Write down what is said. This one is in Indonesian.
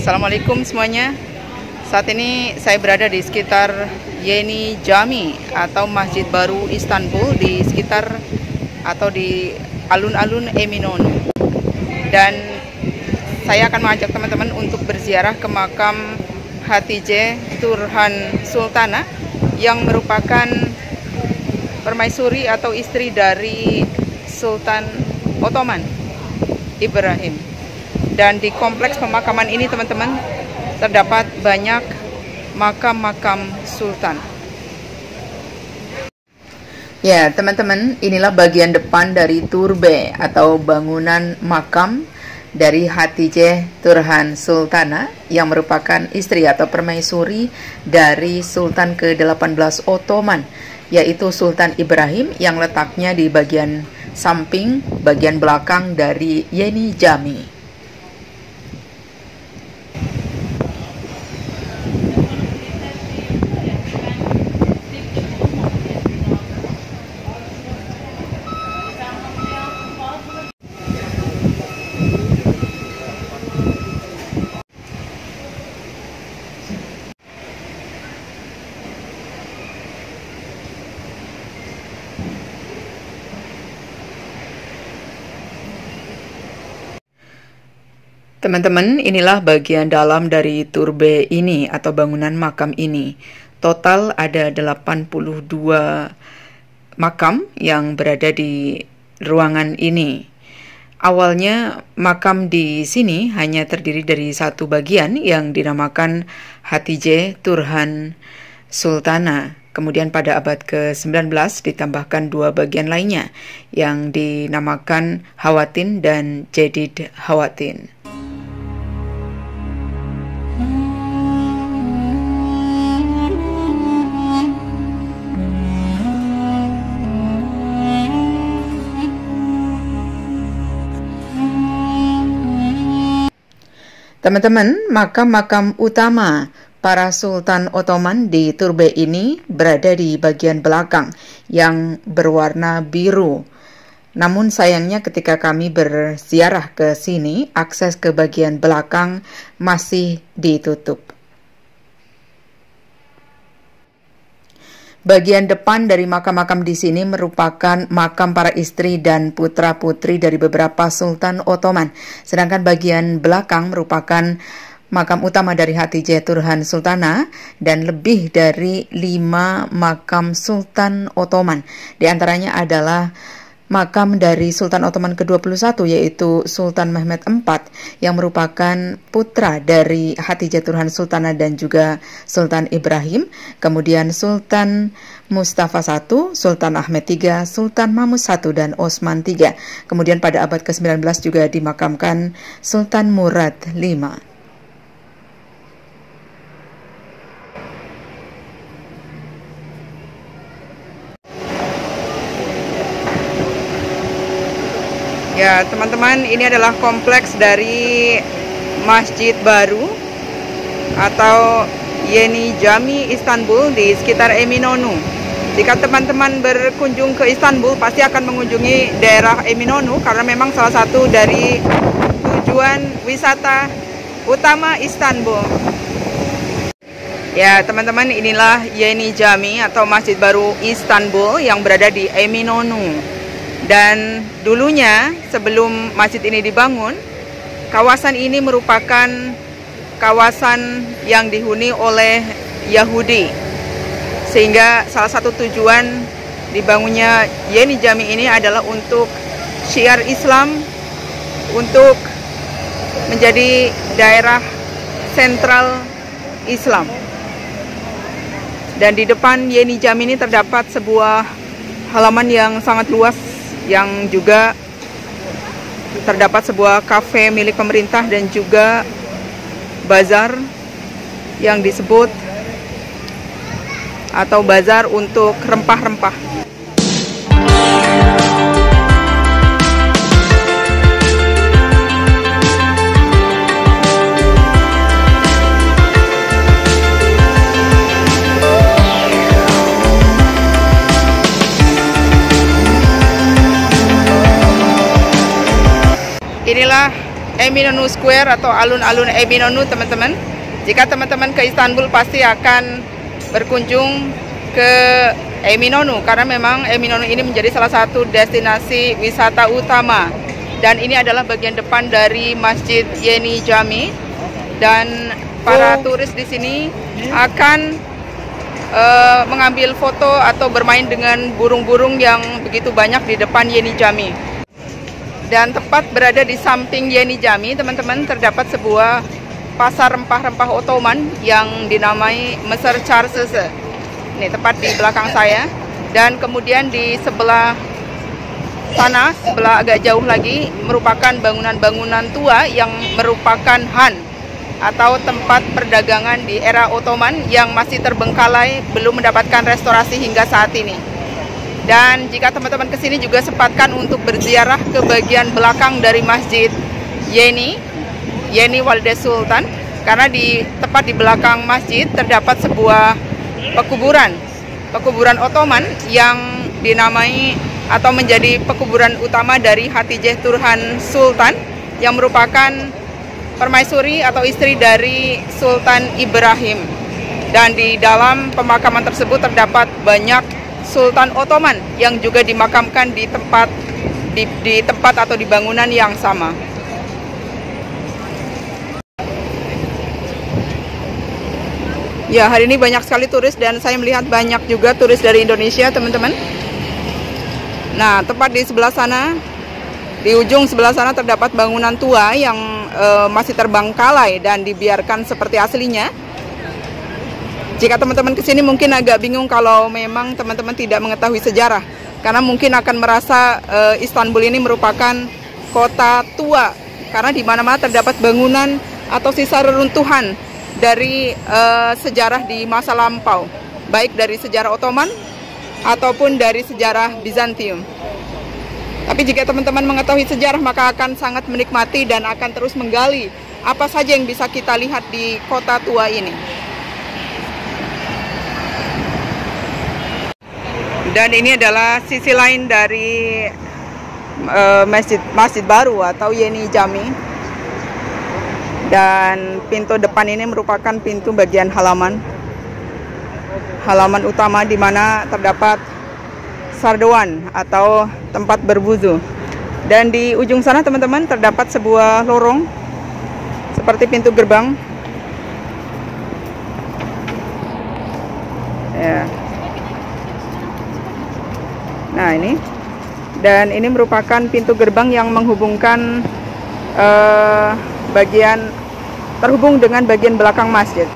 Assalamualaikum semuanya. Saat ini saya berada di sekitar Yeni Jami atau Masjid Baru Istanbul, di sekitar atau di alun-alun Eminönü. Dan saya akan mengajak teman-teman untuk berziarah ke makam Hatice Turhan Sultana yang merupakan permaisuri atau istri dari Sultan Ottoman Ibrahim. Dan di kompleks pemakaman ini teman-teman terdapat banyak makam-makam sultan. Ya teman-teman, inilah bagian depan dari turbe atau bangunan makam dari Hatice Turhan Sultana yang merupakan istri atau permaisuri dari Sultan ke-18 Ottoman, yaitu Sultan Ibrahim, yang letaknya di bagian samping, bagian belakang dari Yeni Jami. Teman-teman, inilah bagian dalam dari turbe ini atau bangunan makam ini. Total ada 82 makam yang berada di ruangan ini. Awalnya makam di sini hanya terdiri dari satu bagian yang dinamakan Hatice Turhan Sultana. Kemudian pada abad ke-19 ditambahkan dua bagian lainnya yang dinamakan Hawatin dan Jedid Hawatin. Teman-teman, makam-makam utama para Sultan Ottoman di turbe ini berada di bagian belakang yang berwarna biru. Namun sayangnya ketika kami berziarah ke sini, akses ke bagian belakang masih ditutup. Bagian depan dari makam-makam di sini merupakan makam para istri dan putra-putri dari beberapa Sultan Ottoman. Sedangkan bagian belakang merupakan makam utama dari Hatice Turhan Sultana dan lebih dari 5 makam Sultan Ottoman. Di antaranya adalah makam dari Sultan Ottoman ke-21, yaitu Sultan Mehmed IV, yang merupakan putra dari Hatice Turhan Sultana dan juga Sultan Ibrahim. Kemudian Sultan Mustafa I, Sultan Ahmed III, Sultan Mahmud I, dan Osman III. Kemudian pada abad ke-19 juga dimakamkan Sultan Murad V. Ya teman-teman, ini adalah kompleks dari Masjid Baru atau Yeni Jami Istanbul di sekitar Eminönü. Jika teman-teman berkunjung ke Istanbul, pasti akan mengunjungi daerah Eminönü karena memang salah satu dari tujuan wisata utama Istanbul. Ya teman-teman, inilah Yeni Jami atau Masjid Baru Istanbul yang berada di Eminönü. Dan dulunya sebelum masjid ini dibangun, kawasan ini merupakan kawasan yang dihuni oleh Yahudi. Sehingga salah satu tujuan dibangunnya Yeni Jami ini adalah untuk syiar Islam, untuk menjadi daerah sentral Islam. Dan di depan Yeni Jami ini terdapat sebuah halaman yang sangat luas, yang juga terdapat sebuah kafe milik pemerintah dan juga bazar yang disebut atau bazar untuk rempah-rempah. Inilah Eminönü Square atau alun-alun Eminönü, teman-teman. Jika teman-teman ke Istanbul pasti akan berkunjung ke Eminönü, karena memang Eminönü ini menjadi salah satu destinasi wisata utama. Dan ini adalah bagian depan dari Masjid Yeni Jami. Dan para turis di sini akan mengambil foto atau bermain dengan burung-burung yang begitu banyak di depan Yeni Jami. Dan tepat berada di samping Yeni Jami, teman-teman, terdapat sebuah pasar rempah-rempah Ottoman yang dinamai Mısır Çarşısı. Ini tepat di belakang saya. Dan kemudian di sebelah sana, sebelah agak jauh lagi, merupakan bangunan-bangunan tua yang merupakan Han atau tempat perdagangan di era Ottoman yang masih terbengkalai, belum mendapatkan restorasi hingga saat ini. Dan jika teman-teman kesini juga sempatkan untuk berziarah ke bagian belakang dari Masjid Yeni Valide Sultan, karena tepat di belakang masjid terdapat sebuah pekuburan Ottoman yang dinamai atau menjadi pekuburan utama dari Hatice Turhan Sultan, yang merupakan permaisuri atau istri dari Sultan Ibrahim. Dan di dalam pemakaman tersebut terdapat banyak Sultan Ottoman yang juga dimakamkan di tempat atau di bangunan yang sama. Ya, hari ini banyak sekali turis dan saya melihat banyak juga turis dari Indonesia, teman-teman. Nah, tepat di sebelah sana, di ujung sebelah sana terdapat bangunan tua yang masih terbengkalai dan dibiarkan seperti aslinya. Jika teman-teman kesini mungkin agak bingung kalau memang teman-teman tidak mengetahui sejarah, karena mungkin akan merasa Istanbul ini merupakan kota tua, karena di mana-mana terdapat bangunan atau sisa reruntuhan dari sejarah di masa lampau, baik dari sejarah Ottoman ataupun dari sejarah Bizantium. Tapi jika teman-teman mengetahui sejarah, maka akan sangat menikmati dan akan terus menggali apa saja yang bisa kita lihat di kota tua ini. Dan ini adalah sisi lain dari masjid baru atau Yeni Jami. Dan pintu depan ini merupakan pintu bagian halaman utama, di mana terdapat sardoan atau tempat berwudu. Dan di ujung sana, teman-teman, terdapat sebuah lorong seperti pintu gerbang. Ya. Nah, ini. Dan ini merupakan pintu gerbang yang menghubungkan terhubung dengan bagian belakang masjid.